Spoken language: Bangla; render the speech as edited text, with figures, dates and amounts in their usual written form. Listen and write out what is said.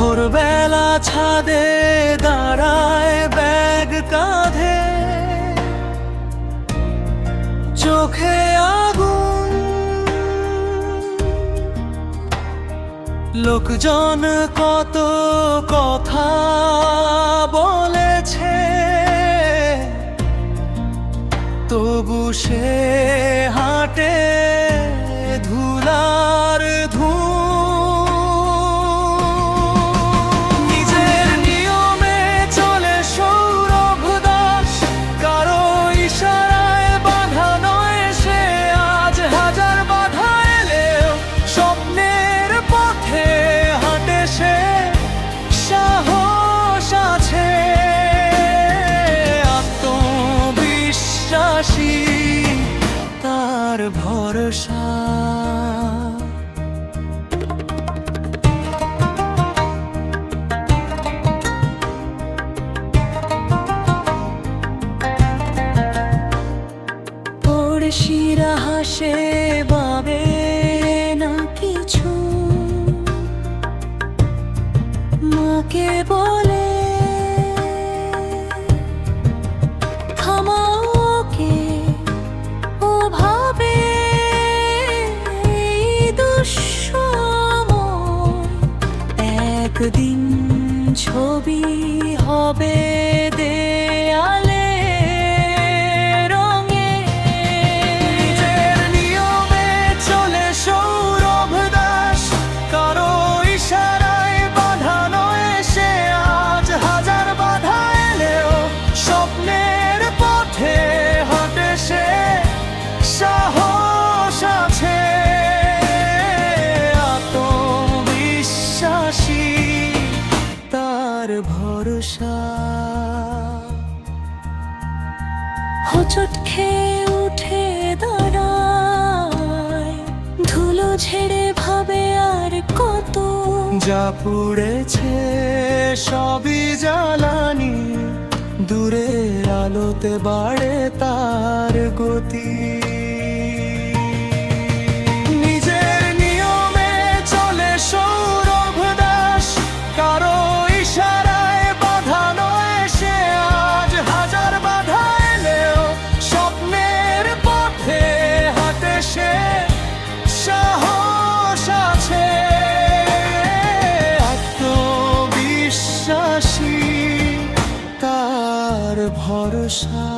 ভোরবেলা ছাদে দাঁড়ায় ব্যাগ কাঁধে, চোখে আগুন। লোকজন কত কথা বলেছে, তবু সে হাঁটে ধুলার নিজের নিয়মে চলে সৌরভ দাস। কারো ইশারায় বাধা নয় সে, আজ হাজার বাধা এলেও স্বপ্নের পথে হাঁটে সে। সাহস আছে, আত্মবিশ্বাসী তার ভরসা। পড়শিরা হাসে ভাবে না কিছু, মাকে বলে থামাও ওকে, ও ভাবে এই দুঃসময় একদিন ছবি হবে দেয়ালে রঙে। নিজের নিয়মে চলে সৌরভ দাস, কারো ইশারায় বাধা নয় সে, আজ হাজার বাধা এলেও স্বপ্নের পথে হাঁটে সে। সাহস আছে, আত্মবিশ্বাসী তার ভরসা। হোঁচট খেয়ে উঠে দাঁড়ায়, ধুলো ঝেড়ে ভাবে আর কত। যা পুড়েছে সবই জ্বালানি, দূরের আলোতে বাড়ে তার গতি। নিজের নিয়মে চলে সৌরভ দাস, কারো ইশারায় বাধা নয় সে, আজ হাজার বাধা এলেও স্বপ্নের পথে হাঁটে সে। সাহস আছে, আত্মবিশ্বাসী তার ভরসা।